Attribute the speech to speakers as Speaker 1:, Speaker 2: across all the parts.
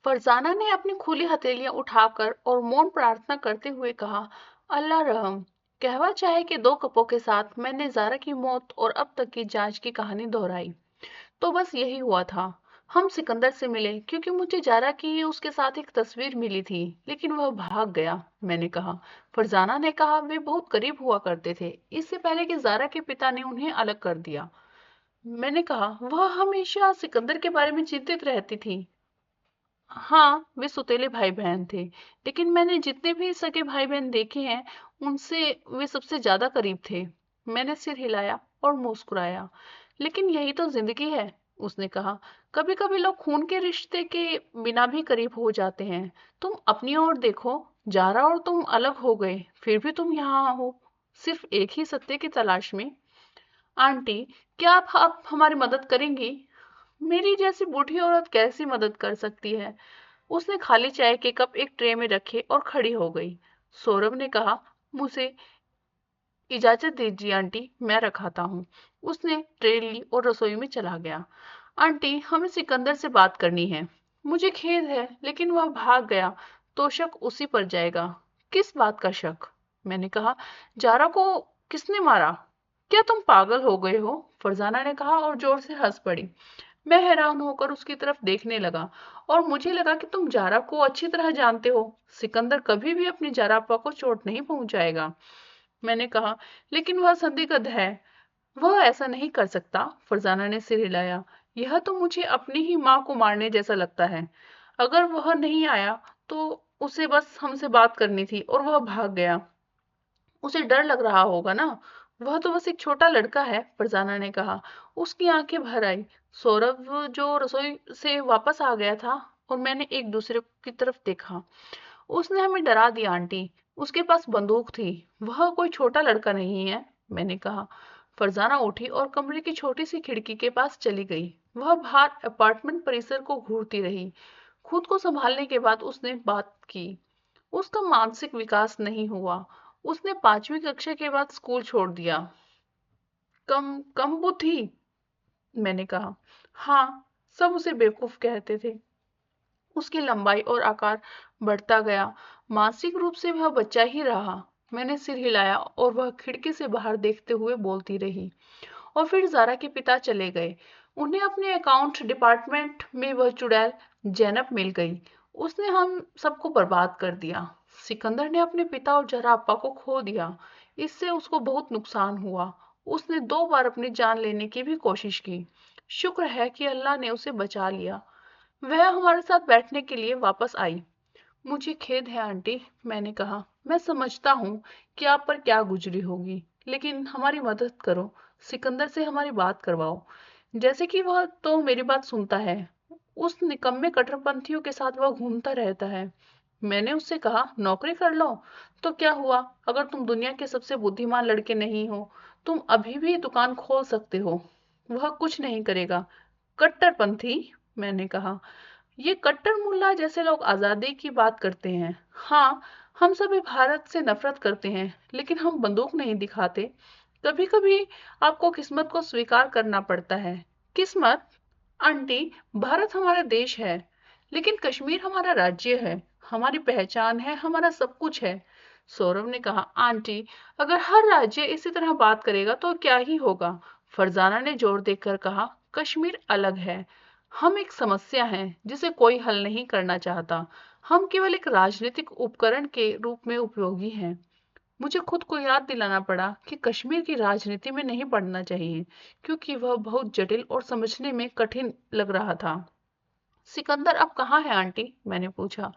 Speaker 1: फरजाना ने अपनी खुली हथेलियां उठाकर और मौन प्रार्थना करते हुए कहा, अल्लाह रहम। कहवा चाहे कि 2 कपों के साथ मैंने ज़ारा की मौत और अब तक की जांच की कहानी दोहराई। तो बस यही हुआ था। हम सिकंदर से मिले क्योंकि मुझे जारा की उसके साथ एक तस्वीर मिली थी, लेकिन वह भाग गया, मैंने कहा। फरजाना ने कहा, वे बहुत करीब हुआ करते थे, इससे पहले कि जारा के पिता ने उन्हें अलग कर दिया। मैंने कहा, वह हमेशा सिकंदर के बारे में चिंतित रहती थी। हाँ, वे सौतेले भाई बहन थे, लेकिन मैंने जितने भी सगे भाई बहन देखे हैं, उनसे वे सबसे ज्यादा करीब थे। मैंने सिर हिलाया और मुस्कुराया। लेकिन यही तो जिंदगी है, उसने कहा। कभी कभी लोग खून के रिश्ते के बिना भी करीब हो जाते हैं। तुम अपनी ओर देखो, जारा और तुम अलग हो गए, फिर भी तुम यहाँ हो, सिर्फ एक ही सत्य की तलाश में। आंटी, क्या आप हमारी मदद करेंगी? मेरी जैसी बूढ़ी औरत कैसी मदद कर सकती है? उसने खाली चाय के कप एक ट्रे में रखे और खड़ी हो गई। सौरभ ने कहा, मुझे इजाजत दीजिए आंटी, मैं रखाता हूँ। उसने ट्रे ली और रसोई में चला गया। आंटी, हमें सिकंदर से बात करनी है। मुझे खेद है, लेकिन वह भाग गया तो शक उसी पर जाएगा। किस बात का शक? मैंने कहा, जारा को किसने मारा? क्या तुम पागल हो गए हो? फरजाना ने कहा और जोर से हंस पड़ी। मैं हैरान होकर उसकी तरफ देखने लगा और मुझे लगा कि तुम जारा को अच्छी तरह जानते हो। सिकंदर कभी भी अपनी जारापा को चोट नहीं पहुंचाएगा। मैंने कहा, लेकिन वह संदिग्ध है। वह ऐसा नहीं कर सकता। फरजाना ने सिर हिलाया। यह तो मुझे अपनी ही माँ को मारने जैसा लगता है। अगर वह नहीं आया तो उसे बस हमसे बात करनी थी और वह भाग गया। उसे डर लग रहा होगा ना। वह तो बस एक छोटा लड़का है, फरजाना ने कहा। उसकी आंखें भर आई। सौरभ जो रसोई से वापस आ गया था और मैंने एक दूसरे की तरफ देखा। उसने हमें डरा दिया आंटी। उसके पास बंदूक थी। वह कोई छोटा लड़का नहीं है, मैंने कहा। फरजाना उठी और कमरे की छोटी सी खिड़की के पास चली गई। वह बाहर अपार्टमेंट परिसर को घूरती रही। खुद को संभालने के बाद उसने बात की। उसका मानसिक विकास नहीं हुआ। उसने 5वीं कक्षा के बाद स्कूल छोड़ दिया। कम कम बुद्धि, मैंने कहा। हाँ, सब उसे बेवकूफ कहते थे। उसकी लंबाई और आकार बढ़ता गया। मानसिक रूप से वह बच्चा ही रहा। मैंने सिर हिलाया और वह खिड़की से बाहर देखते हुए बोलती रही। और फिर जारा के पिता चले गए। उन्हें अपने अकाउंट डिपार्टमेंट में वह चुड़ैल जैनब मिल गई। उसने हम सबको बर्बाद कर दिया। सिकंदर ने अपने पिता और जरा अप्पा को खो दिया। इससे उसको बहुत नुकसान हुआ। उसने 2 बार अपनी जान लेने की भी कोशिश की। शुक्र है कि अल्लाह ने उसे बचा लिया। वह हमारे साथ बैठने के लिए वापस आई। मुझे खेद है आंटी, मैंने कहा। मैं समझता हूँ कि आप पर क्या गुजरी होगी, लेकिन हमारी मदद करो। सिकंदर से हमारी बात करवाओ। जैसे कि वह तो मेरी बात सुनता है। उस निकम्मे कट्टरपंथियों के साथ वह घूमता रहता है। मैंने उससे कहा, नौकरी कर लो। तो क्या हुआ? अगर तुम दुनिया के सबसे बुद्धिमान लड़के नहीं हो, तुम अभी भी दुकान खोल सकते हो। वह कुछ नहीं करेगा। कट्टरपंथी, मैंने कहा। ये कट्टर मुल्ला जैसे लोग आजादी की बात करते हैं। हाँ, हम सभी भारत से नफरत करते हैं, लेकिन हम बंदूक नहीं दिखाते। कभी कभी आपको किस्मत को स्वीकार करना पड़ता है। किस्मत? आंटी, भारत हमारा देश है, लेकिन कश्मीर हमारा राज्य है। हमारी पहचान है, हमारा सब कुछ है। सौरभ ने कहा, आंटी, अगर हर राज्य इसी तरह बात करेगा तो क्या ही होगा? फरजाना ने जोर देकर कहा, कश्मीर अलग है। हम एक समस्या हैं जिसे कोई हल नहीं करना चाहता। हम केवल एक राजनीतिक उपकरण के रूप में उपयोगी हैं। मुझे खुद को याद दिलाना पड़ा कि कश्मीर की राजनीति में नहीं पढ़ना चाहिए, क्योंकि वह बहुत जटिल और समझने में कठिन लग रहा था। सिकंदर अब कहाँ है आंटी? मैंने पूछा।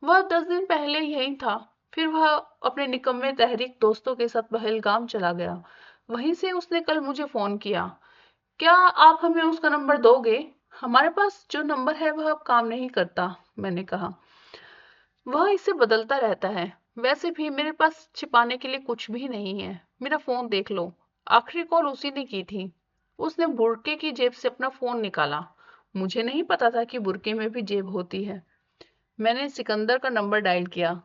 Speaker 1: वह 10 दिन पहले यहीं था। फिर वह अपने निकम्मे तहरीक दोस्तों के साथ पहलगाम चला गया। वहीं से उसने कल मुझे फोन किया। क्या आप हमें उसका नंबर दोगे? हमारे पास जो नंबर है वह अब काम नहीं करता, मैंने कहा। वह इसे बदलता रहता है। वैसे भी मेरे पास छिपाने के लिए कुछ भी नहीं है। मेरा फोन देख लो। आखिरी कॉल उसी ने की थी। उसने बुर्के की जेब से अपना फोन निकाला। मुझे नहीं पता था कि बुर्के में भी जेब होती है। मैंने सिकंदर का नंबर डायल किया।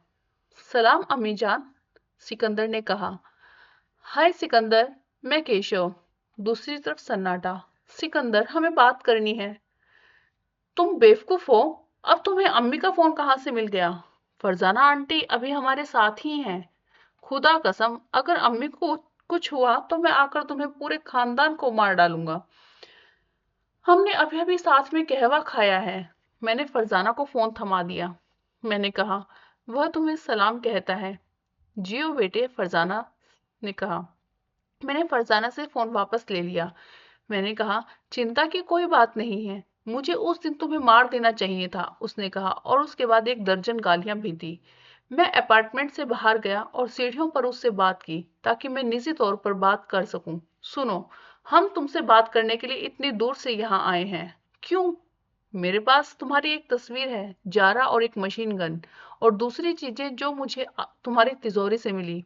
Speaker 1: सलाम अम्मी जान, सिकंदर ने कहा। हाय सिकंदर, मैं केशव। दूसरी तरफ सन्नाटा। सिकंदर, हमें बात करनी है। तुम बेवकूफ हो? अब तुम्हें अम्मी का फोन कहाँ से मिल गया? फरजाना आंटी अभी हमारे साथ ही हैं। खुदा कसम, अगर अम्मी को कुछ हुआ तो मैं आकर तुम्हें पूरे खानदान को मार डालूंगा। हमने अभी अभी साथ में कहवा खाया है। मैंने फरजाना को फोन थमा दिया। मैंने कहा, वह तुम्हें सलाम कहता है। जियो बेटे, फरजाना ने कहा। मैंने फरजाना से फोन वापस ले लिया। मैंने कहा, चिंता की कोई बात नहीं है। मुझे उस दिन तुम्हें मार देना चाहिए था, उसने कहा, और उसके बाद एक दर्जन गालियां भी दी। मैं अपार्टमेंट से बाहर गया और सीढ़ियों पर उससे बात की ताकि मैं निजी तौर पर बात कर सकूं। सुनो, हम तुमसे बात करने के लिए इतनी दूर से यहाँ आए हैं। क्यों? मेरे पास तुम्हारी एक तस्वीर है, जारा और एक मशीन गन, और दूसरी चीजें जो मुझे तुम्हारी तिजोरी से मिली।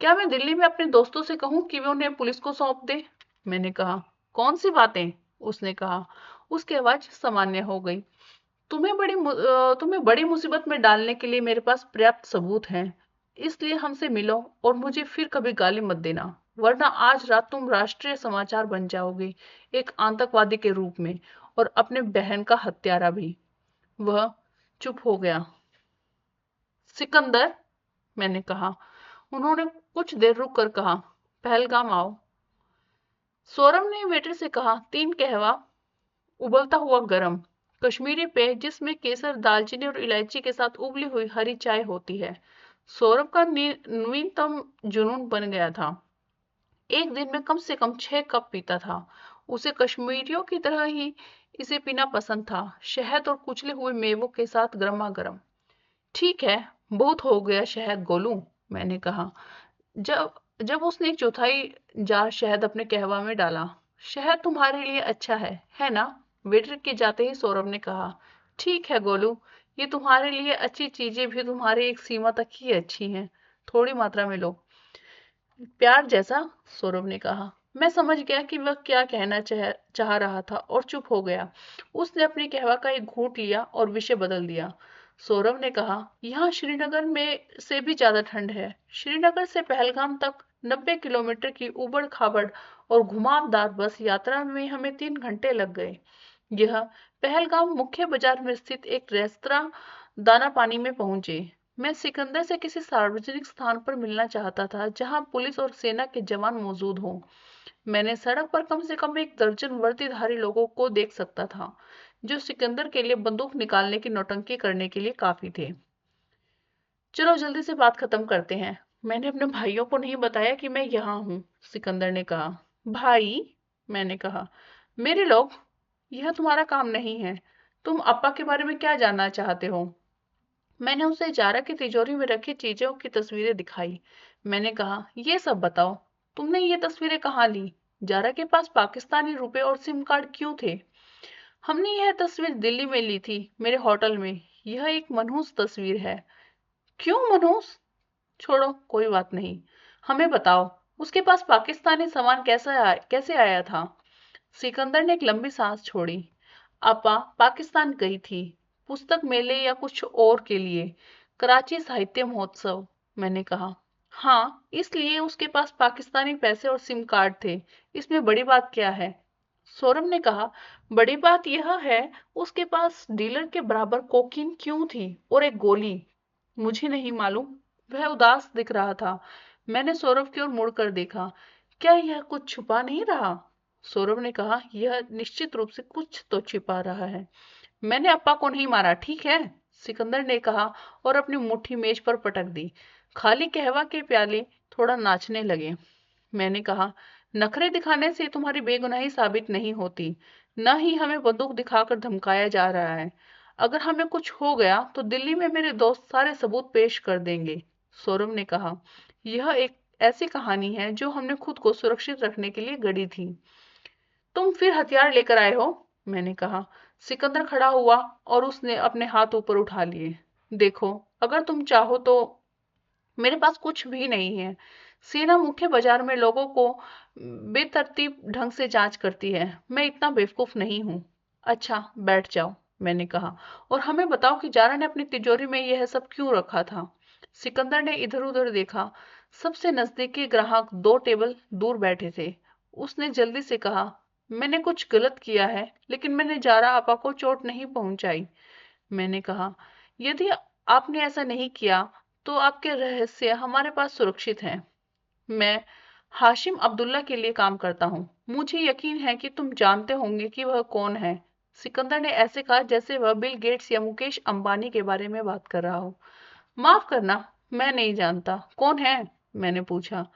Speaker 1: क्या मैं दिल्ली में अपने दोस्तों से कहूं कि वे उन्हें पुलिस को सौंप दे? मैंने कहा, कौन सी बातें? उसने कहा। उसकी आवाज सामान्य हो गई। तुम्हें बड़ी मुसीबत में डालने के लिए मेरे पास पर्याप्त सबूत हैं। इसलिए हमसे मिलो और मुझे फिर कभी गाली मत देना, वरना आज रात तुम राष्ट्रीय समाचार बन जाओगे, एक आतंकवादी के रूप में, और अपने बहन का हत्यारा भी। वह चुप हो गया। सिकंदर, मैंने कहा। उन्होंने कुछ देर रुक कर कहा, पहलगाम आओ। सौरभ ने वेटर से कहा, 3 कहवा, उबलता हुआ गरम, कश्मीरी पेय जिसमें केसर, दालचीनी और इलायची के साथ उबली हुई हरी चाय होती है। सौरभ का नवीनतम जुनून बन गया था। एक दिन में कम से कम 6 कप पीता था। उसे कश्मीरियों की तरह ही इसे पीना पसंद था, शहद और कुचले हुए मेवों के साथ गर्मा गर्म। ठीक है, बहुत हो गया शहद गोलू, मैंने कहा, जब जब उसने एक चौथाई जार शहद अपने कहवा में डाला। शहद तुम्हारे लिए अच्छा है ना? वेटर के जाते ही सौरभ ने कहा। ठीक है गोलू, ये तुम्हारे लिए अच्छी चीजें भी तुम्हारी एक सीमा तक ही अच्छी हैं। थोड़ी मात्रा में लो। प्यार जैसा, सौरभ ने कहा। मैं समझ गया कि वह क्या कहना चाह रहा था और चुप हो गया। उसने अपने कहवा का एक घूंट लिया और विषय बदल दिया। सौरभ ने कहा, यहाँ श्रीनगर में से भी ज्यादा ठंड है। श्रीनगर से पहलगाम तक 90 किलोमीटर की उबड़ खाबड़ और घुमावदार बस यात्रा में हमें 3 घंटे लग गए। यह पहलगाम मुख्य बाजार में स्थित एक रेस्तरां दाना पानी में पहुंचे। मैं सिकंदर से किसी सार्वजनिक स्थान पर मिलना चाहता था जहां पुलिस और सेना के जवान मौजूद हों। मैंने सड़क पर कम से कम एक दर्जन वर्दीधारी लोगों को देख सकता था, जो सिकंदर के लिए बंदूक निकालने की नौटंकी करने के लिए काफी थे। चलो जल्दी से बात खत्म करते हैं। मैंने अपने भाइयों को नहीं बताया कि मैं यहाँ हूँ, सिकंदर ने कहा। भाई, मैंने कहा, मेरे लोग, यह तुम्हारा काम नहीं है। तुम अप्पा के बारे में क्या जानना चाहते हो? मैंने उसे जारा की तिजोरी में रखी चीजों की तस्वीरें दिखाई। मैंने कहा, ये सब बताओ, तुमने ये तस्वीरें कहाँ ली? जारा के पास पाकिस्तानी रुपए और सिम कार्ड क्यों थे? हमने यह तस्वीर दिल्ली में ली थी, मेरे होटल में। यह एक मनहूस तस्वीर है। क्यों मनहूस? छोड़ो, कोई बात नहीं। हमें बताओ, उसके पास पाकिस्तानी सामान कैसे आया था? सिकंदर ने एक लंबी सांस छोड़ी। आपा पाकिस्तान गई थी, पुस्तक मेले या कुछ और के लिए, कराची साहित्य महोत्सव, मैंने कहा। हाँ, इसलिए उसके पास पाकिस्तानी पैसे और सिम कार्ड थे। इसमें बड़ी बात क्या है? सौरभ ने कहा, बड़ी बात यह है, उसके पास डीलर के बराबर कोकीन क्यों थी और एक गोली? मुझे नहीं मालूम। वह उदास दिख रहा था। मैंने सौरभ की ओर मुड़कर देखा। क्या यह कुछ छुपा नहीं रहा? सौरभ ने कहा, यह निश्चित रूप से कुछ तो छिपा रहा है। मैंने अप्पा को नहीं मारा, ठीक है, सिकंदर ने कहा और अपनी मुट्ठी मेज पर पटक दी। खाली कहवा के प्याले थोड़ा नाचने लगे। मैंने कहा, नखरे दिखाने से तुम्हारी बेगुनाही साबित नहीं होती, न ही हमें बंदूक दिखाकर धमकाया जा रहा है। अगर हमें कुछ हो गया तो दिल्ली में मेरे दोस्त सारे सबूत पेश कर देंगे। सौरभ ने कहा, यह एक ऐसी कहानी है जो हमने खुद को सुरक्षित रखने के लिए गढ़ी थी। तुम फिर हथियार लेकर आए हो, मैंने कहा। सिकंदर खड़ा हुआ और उसने अपने हाथ ऊपर उठा लिए। देखो, अगर तुम चाहो तो मेरे पास कुछ भी नहीं है। सेना मुख्य बाजार में लोगों को बेतरतीब ढंग से जांच करती है। मैं इतना बेवकूफ नहीं हूँ। अच्छा, बैठ जाओ, मैंने कहा, और हमें बताओ कि जारा ने अपनी तिजोरी में यह सब क्यों रखा था? सिकंदर ने इधर उधर देखा। सबसे नजदीकी ग्राहक 2 टेबल दूर बैठे थे। उसने जल्दी से कहा, मैंने कुछ गलत किया है, लेकिन मैंने जारा आपा को चोट नहीं पहुंचाई। मैंने कहा, यदि आपने ऐसा नहीं किया तो आपके रहस्य हमारे पास सुरक्षित हैं। मैं हाशिम अब्दुल्ला के लिए काम करता हूँ। मुझे यकीन है कि तुम जानते होंगे कि वह कौन है। सिकंदर ने ऐसे कहा जैसे वह बिल गेट्स या मुकेश अंबानी के बारे में बात कर रहा हो। माफ करना, मैं नहीं जानता। कौन है? मैंने पूछा।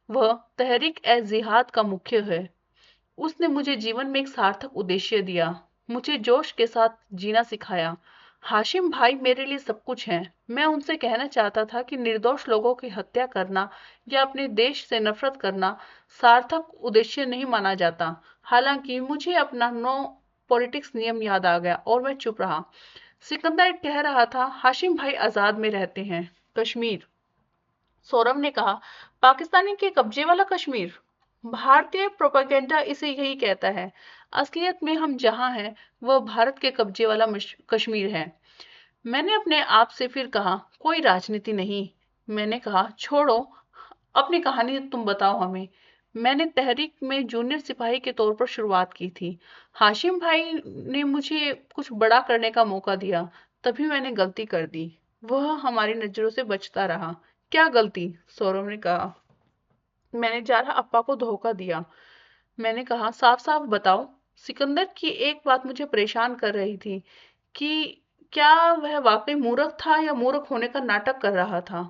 Speaker 1: वह तहरीक ए जिहाद का मुख्य है। उसने मुझे जीवन में एक सार्थक उद्देश्य दिया, मुझे जोश के साथ जीना सिखाया। हाशिम भाई मेरे लिए सब कुछ हैं। मैं उनसे कहना चाहता था कि निर्दोष लोगों की हत्या करना या अपने देश से नफरत करना सार्थक उद्देश्य नहीं माना जाता। हालांकि मुझे अपना नो पॉलिटिक्स नियम याद आ गया और मैं चुप रहा। सिकंदर कह रहा था, हाशिम भाई आजाद में रहते हैं। कश्मीर? सौरभ ने कहा, पाकिस्तानी के कब्जे वाला कश्मीर? भारतीय प्रोपेगेंडा इसे यही कहता है। असलियत में हम जहां हैं वह भारत के कब्जे वाला कश्मीर है। मैंने अपने आप से फिर कहा, कोई राजनीति नहीं। मैंने कहा, छोड़ो, अपनी कहानी तुम बताओ हमें। मैंने तहरीक में जूनियर सिपाही के तौर पर शुरुआत की थी। हाशिम भाई ने मुझे कुछ बड़ा करने का मौका दिया, तभी मैंने गलती कर दी। वह हमारी नजरों से बचता रहा। क्या गलती? सौरभ ने कहा। मैंने जारा अप्पा को धोखा दिया। मैंने कहा, साफ साफ बताओ। सिकंदर की एक बात मुझे परेशान कर रही थी कि क्या वह वाकई मूर्ख था या मूर्ख होने का नाटक कर रहा था।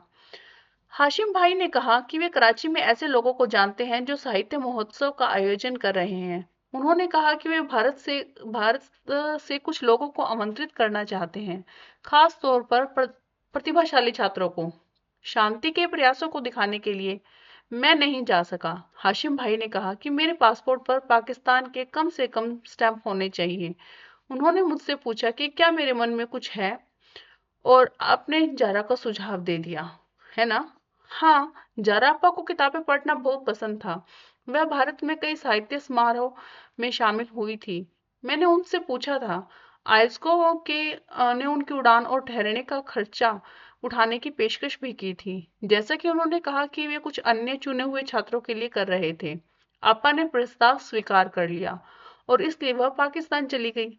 Speaker 1: हाशिम भाई ने कहा कि वे कराची में ऐसे लोगों को जानते हैं जो साहित्य महोत्सव का आयोजन कर रहे हैं। उन्होंने कहा कि वे भारत से कुछ लोगों को आमंत्रित करना चाहते हैं, खास तौर पर प्रतिभाशाली छात्रों को, शांति के प्रयासों को दिखाने के लिए। मैं नहीं जा सका। हाशिम भाई ने कहा कि मेरे पासपोर्ट पर पाकिस्तान के कम से कम स्टैंप होने चाहिए। उन्होंने मुझसे पूछा कि क्या मेरे मन में कुछ है, और आपने जारा का सुझाव दे दिया, है ना? हाँ, जारापा को किताबें पढ़ना बहुत पसंद था। वह भारत में कई साहित्य समारोह में शामिल हुई थी। मैंने उनसे पूछा था। आयस्को ने उनकी उड़ान और ठहरने का खर्चा उठाने की पेशकश भी की थी, जैसा कि उन्होंने कहा कि वे कुछ अन्य चुने हुए छात्रों के लिए कर रहे थे। आपा ने प्रस्ताव स्वीकार कर लिया और इसलिए वह पाकिस्तान चली गई।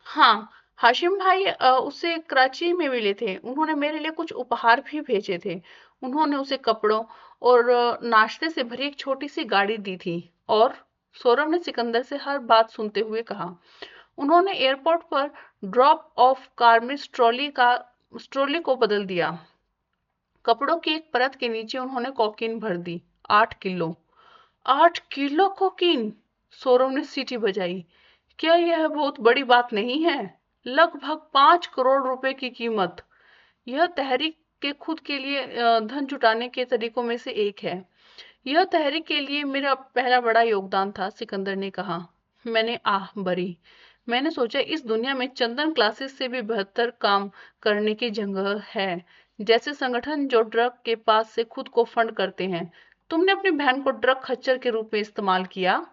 Speaker 1: हाँ, हाशिम भाई उससे कराची में मिले थे। उन्होंने मेरे लिए कुछ उपहार भी भेजे थे। उन्होंने उसे कपड़ों और नाश्ते से भरी एक छोटी सी गाड़ी दी थी। और सौरभ ने सिकंदर से हर बात सुनते हुए कहा, उन्होंने एयरपोर्ट पर ड्रॉप ऑफ कार में स्ट्रॉली को बदल दिया। कपड़ों की एक परत के नीचे उन्होंने कोकीन भर दी। 8 किलो। 8 kilo cocaine! सौरभ ने सीटी बजाई। क्या यह बहुत बड़ी बात नहीं है? लगभग 5 करोड़ रुपए की कीमत। यह तहरीक के खुद के लिए धन जुटाने के तरीकों में से एक है। यह तहरीक के लिए मेरा पहला बड़ा योगदान था, सिकंदर ने कहा। मैंने आह भरी। मैंने सोचा, इस दुनिया में चंदन क्लासेस से भी बेहतर काम करने की जगह है, जैसे संगठन जो ड्रग के पास से खुद को फंड करते हैं। तुमने अपनी बहन को ड्रग खच्चर के रूप में इस्तेमाल किया।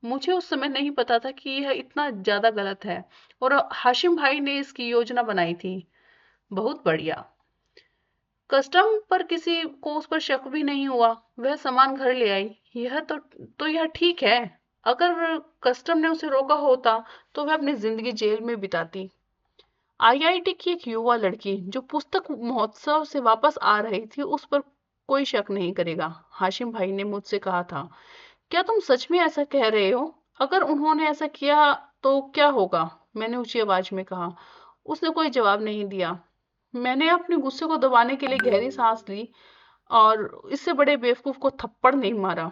Speaker 1: मुझे उस समय नहीं पता था कि यह इतना ज्यादा गलत है, और हाशिम भाई ने इसकी योजना बनाई थी। बहुत बढ़िया। कस्टम पर किसी को उस पर शक भी नहीं हुआ। वह सामान घर ले आई। यह ठीक है। अगर कस्टम ने उसे रोका होता तो वह अपनी जिंदगी जेल में बिताती। आईआईटी की एक युवा लड़की जो पुस्तक महोत्सव से वापस आ रही थी, उस पर कोई शक नहीं करेगा, हाशिम भाई ने मुझसे कहा था। क्या तुम सच में ऐसा कह रहे हो? अगर उन्होंने ऐसा किया तो क्या होगा? मैंने ऊंची आवाज में कहा। उसने कोई जवाब नहीं दिया। मैंने अपने गुस्से को दबाने के लिए गहरी सांस ली और इससे बड़े बेवकूफ को थप्पड़ नहीं मारा।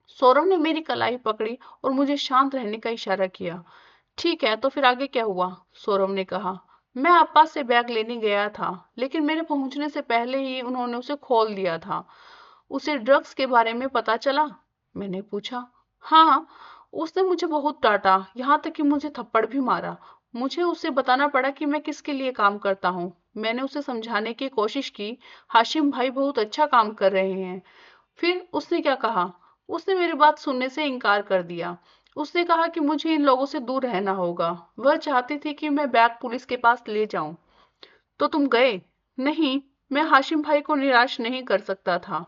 Speaker 1: सौरभ ने मेरी कलाई पकड़ी और मुझे शांत रहने का इशारा किया। ठीक है, तो फिर आगे क्या हुआ? सौरभ ने कहा। मैं आपा से बैग लेने गया था, लेकिन मेरे पहुंचने से पहले ही उन्होंने उसे खोल दिया था। उसे ड्रग्स के बारे में पता चला? मैंने पूछा। हाँ, उसने मुझे बहुत डांटा, यहाँ तक कि मुझे थप्पड़ भी मारा। मुझे उसे बताना पड़ा कि मैं किसके लिए काम करता हूँ। मैंने उसे समझाने की कोशिश की, हाशिम भाई बहुत अच्छा काम कर रहे हैं। फिर उसने क्या कहा? उसने मेरी बात सुनने से इनकार कर दिया। उसने कहा कि मुझे इन लोगों से दूर रहना होगा। वह चाहती थी कि मैं बैग पुलिस के पास ले जाऊं। तो तुम गए? नहीं, मैं हाशिम भाई को निराश नहीं कर सकता था।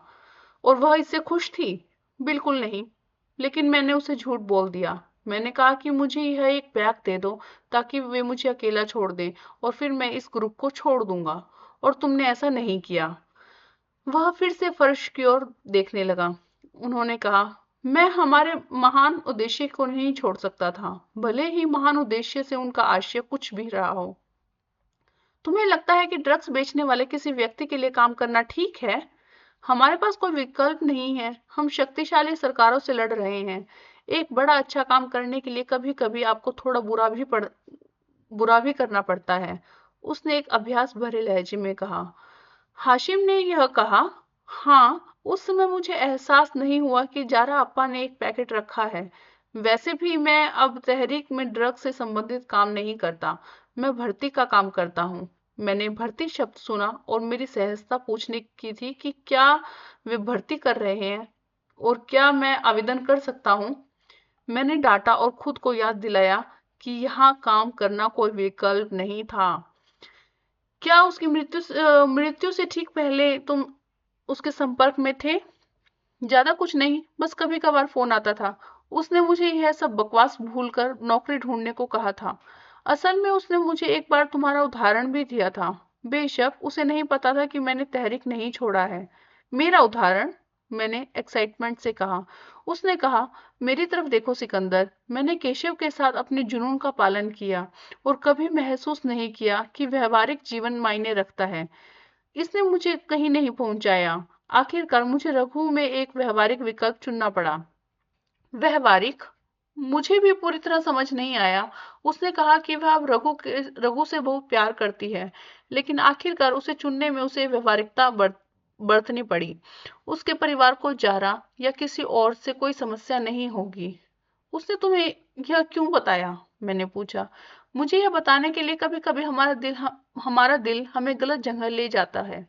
Speaker 1: और वह इससे खुश थी? बिल्कुल नहीं। लेकिन मैंने उसे झूठ बोल दिया। मैंने कहा कि मुझे यह एक बैग दे दो ताकि वे मुझे अकेला छोड़ दें और फिर मैं इस ग्रुप को छोड़ दूंगा, और तुमने ऐसा नहीं किया। वह फिर से फर्श की ओर देखने लगा। उन्होंने कहा, मैं हमारे महान उद्देश्य को नहीं छोड़ सकता था, भले ही महान उद्देश्य से उनका आशय कुछ भी रहा हो। तुम्हें लगता है कि ड्रग्स बेचने वाले किसी व्यक्ति के लिए काम करना ठीक है? हमारे पास कोई विकल्प नहीं है। हम शक्तिशाली सरकारों से लड़ रहे हैं। एक बड़ा अच्छा काम करने के लिए कभी कभी आपको थोड़ा बुरा भी करना पड़ता है, उसने एक अभ्यास भरे लहजे में कहा। हाशिम ने यह कहा, हाँ, उस समय मुझे एहसास नहीं हुआ कि जारा अप्पा ने एक पैकेट रखा है। वैसे भी मैं अब तहरीक में ड्रग से संबंधित काम नहीं करता, मैं भर्ती का काम करता हूँ। मैंने भर्ती शब्द सुना और मेरी सहजता पूछने की थी कि क्या वे भर्ती कर रहे हैं और क्या मैं आवेदन कर सकता हूँ। मैंने डांटा और खुद को याद दिलाया कि यहाँ काम करना कोई विकल्प नहीं था। क्या उसकी मृत्यु से ठीक पहले तुम उसके संपर्क में थे? ज्यादा कुछ नहीं, बस कभी कभार फोन आता था। उसने मुझे यह सब बकवास भूलकर नौकरी ढूंढने को कहा था। असल में उसने मुझे एक बार तुम्हारा उदाहरण भी दिया था। बेशक उसे नहीं पता था कि मैंने तहरीक नहीं छोड़ा है। मेरा उदाहरण? मैंने एक्साइटमेंट से कहा। उसने कहा, मेरी तरफ देखो सिकंदर, मैंने केशव के साथ अपने जुनून का पालन किया और कभी महसूस नहीं किया कि व्यवहारिक जीवन मायने रखता है। इसने मुझे कहीं नहीं पहुंचाया। आखिरकार मुझे रघु में एक व्यवहारिक विकल्प चुनना पड़ा। व्यवहारिक? मुझे भी पूरी तरह समझ नहीं आया। उसने कहा कि वह अब रघु से बहुत प्यार करती है, लेकिन आखिरकार उसे चुनने में उसे व्यवहारिकता बरतनी पड़ी। उसके परिवार को जारा या किसी और से कोई समस्या नहीं होगी। उसने तुम्हें यह क्यों बताया? मैंने पूछा। मुझे यह बताने के लिए कभी कभी हमारा दिल हमें गलत जगह ले जाता है।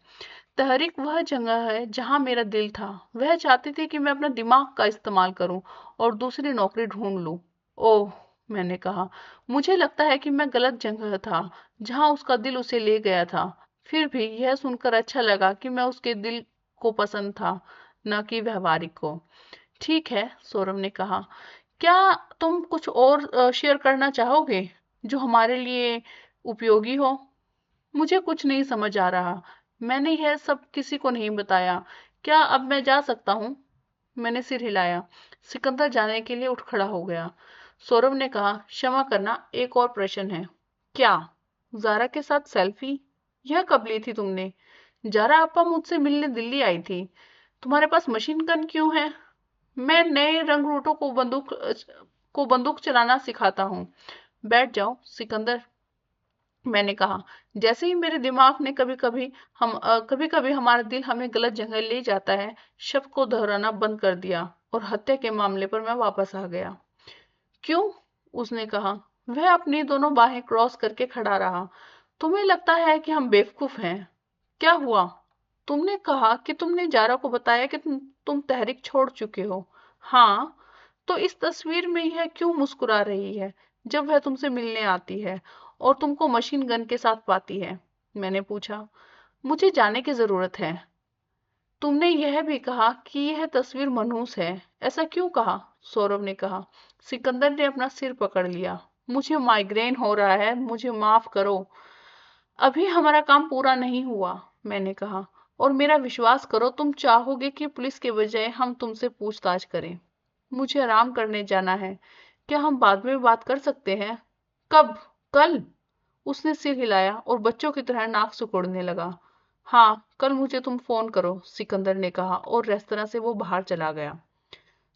Speaker 1: तहरीक वह जगह है जहां मेरा दिल था। वह चाहती थी कि मैं अपना दिमाग का इस्तेमाल करूं और दूसरी नौकरी ढूंढ लूं। ओह, मैंने कहा, मुझे लगता है कि मैं गलत जगह था जहां उसका दिल उसे ले गया था। फिर भी यह सुनकर अच्छा लगा कि मैं उसके दिल को पसंद था, न कि व्यवहारिक को। ठीक है, सौरभ ने कहा, क्या तुम कुछ और शेयर करना चाहोगे जो हमारे लिए उपयोगी हो? मुझे कुछ नहीं समझ आ रहा। मैंने यह सब किसी को नहीं बताया। क्या अब मैं जा सकता हूँ? मैंने सिर हिलाया। सिकंदर जाने के लिए उठ खड़ा हो गया। सौरभ ने कहा, क्षमा करना, एक और प्रश्न है। क्या? जारा के साथ सेल्फी? यह कब ली थी तुमने? जारा आपा मुझसे मिलने दिल्ली आई थी। तुम्हारे पास मशीन गन क्यों है? मैं नए रंगरूटों को बंदूक चलाना सिखाता हूँ। बैठ जाओ सिकंदर, मैंने कहा। जैसे ही मेरे दिमाग ने कभी कभी हमारा दिल हमें गलत जगह ले जाता है, शब्द को दोहराना बंद कर दिया और हत्या के मामले पर मैं वापस आ गया। क्यों? उसने कहा। वह अपनी दोनों बाहें क्रॉस करके खड़ा रहा। तुम्हें लगता है कि हम बेवकूफ हैं? क्या हुआ? तुमने कहा कि तुमने जारा को बताया कि तुम तहरीक छोड़ चुके हो। हाँ, तो इस तस्वीर में यह क्यों मुस्कुरा रही है जब वह तुमसे मिलने आती है और तुमको मशीन गन के साथ पाती है? मैंने पूछा। मुझे जाने की जरूरत है। तुमने यह भी कहा कि यह तस्वीर मनहूस है। ऐसा क्यों कहा? सौरभ ने कहा। सिकंदर ने अपना सिर पकड़ लिया। मुझे माइग्रेन हो रहा है, मुझे माफ करो। अभी हमारा काम पूरा नहीं हुआ, मैंने कहा, और मेरा विश्वास करो, तुम चाहोगे कि पुलिस के बजाय हम तुमसे पूछताछ करें। मुझे आराम करने जाना है। क्या हम बाद में बात कर सकते हैं? कब? कल? उसने सिर हिलाया और बच्चों की तरह नाक सिकुड़ने लगा। हाँ, कल मुझे तुम फोन करो, सिकंदर ने कहा और रेस्तरां से वो बाहर चला गया।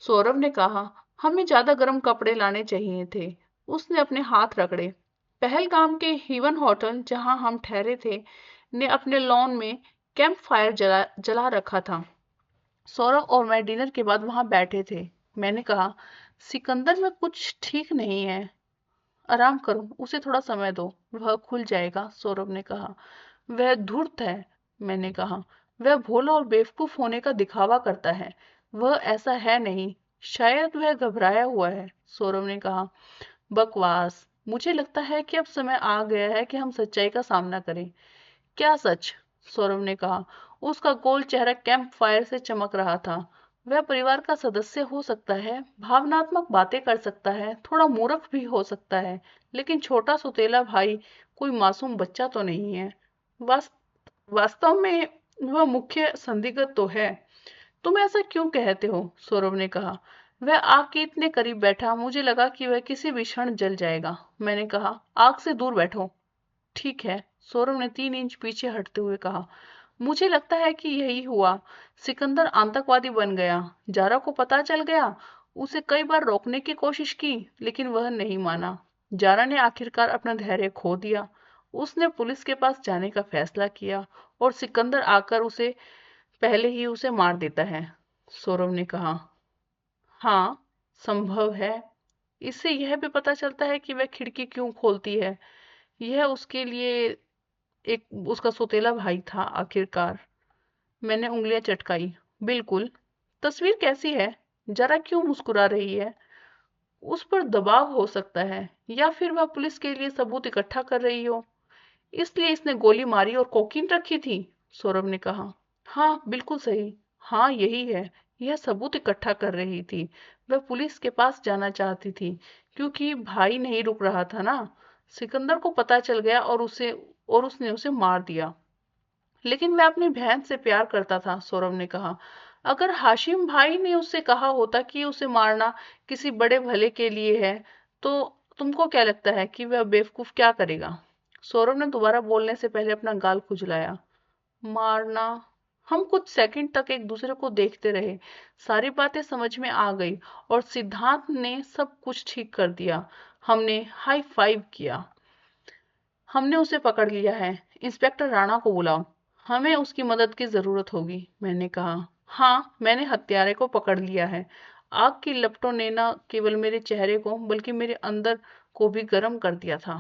Speaker 1: सौरभ ने कहा, हमें ज्यादा गर्म कपड़े लाने चाहिए थे। उसने अपने हाथ रगड़े। पहलगाम के हिवन होटल जहां हम ठहरे थे ने अपने लॉन में कैंप फायर जला रखा था। सौरभ और मैं डिनर के बाद वहां बैठे थे। मैंने कहा, सिकंदर में कुछ ठीक नहीं है। आराम करो, उसे थोड़ा समय दो, वह खुल जाएगा, सौरभ ने कहा। वह धूर्त है, मैंने कहा। वह भोला और बेवकूफ होने का दिखावा करता है। वह ऐसा है नहीं। शायद वह घबराया हुआ है, सौरभ ने कहा। बकवास। मुझे लगता है कि अब समय आ गया है कि हम सच्चाई का सामना करें। क्या सच? सौरभ ने कहा। उसका गोल चेहरा कैंप फायर से चमक रहा था। वह परिवार का सदस्य हो सकता है, भावनात्मक बातें कर सकता है, थोड़ा मूर्ख भी हो सकता है, लेकिन छोटा सौतेला भाई कोई मासूम बच्चा तो नहीं है। वास, वास्तव में वह मुख्य संदिग्ध तो है। तुम ऐसा क्यों कहते हो? सौरभ ने कहा। वह आग के इतने करीब बैठा, मुझे लगा कि वह किसी भी क्षण जल जाएगा। मैंने कहा, आग से दूर बैठो। ठीक है, सौरभ ने 3 इंच पीछे हटते हुए कहा। मुझे लगता है कि यही हुआ। सिकंदर आतंकवादी बन गया। जारा को पता चल गया। उसे कई बार रोकने की कोशिश की, लेकिन वह नहीं माना। जारा ने आखिरकार अपना धैर्य खो दिया। उसने पुलिस के पास जाने का फैसला किया और सिकंदर आकर उसे पहले ही उसे मार देता है। सौरभ ने कहा। हाँ, संभव है। इससे यह भी पता चलता है कि वह खिड़की क्यों खोलती है। यह उसके लिए एक उसका सौतेला भाई था आखिरकार। मैंने उंगलियां चटकाई। बिल्कुल। तस्वीर कैसी है? जरा क्यों मुस्कुरा रही है? उस पर दबाव हो सकता है, या फिर वह पुलिस के लिए सबूत इकट्ठा कर रही हो। इसलिए इसने गोली मारी और कोकीन रखी थी। सौरभ ने कहा। हाँ, बिल्कुल सही। हाँ, यही है। यह सबूत इकट्ठा कर रही थी। वह पुलिस के पास जाना चाहती थी, क्योंकि भाई नहीं रुक रहा था ना। सिकंदर को पता चल गया और उसने उसे मार दिया। लेकिन मैं अपनी बहन से प्यार करता था, सौरभ ने कहा। अगर हाशिम भाई ने उससे कहा होता कि उसे मारना किसी बड़े भले के लिए है, तो तुमको क्या लगता है कि वह बेवकूफ क्या करेगा? सौरभ ने दोबारा बोलने से पहले अपना गाल खुजलाया। मारना। हम कुछ सेकंड तक एक दूसरे को देखते रहे। सारी बातें समझ में आ गई और सिद्धांत ने सब कुछ ठीक कर दिया। हमने हाई फाइव किया। हमने उसे पकड़ लिया है। इंस्पेक्टर राणा को बुलाओ। हमें उसकी मदद की जरूरत होगी। मैंने कहा। हाँ, मैंने हत्यारे को पकड़ लिया है। आग की लपटों ने न केवल मेरे चेहरे को बल्कि मेरे अंदर को भी गर्म कर दिया था।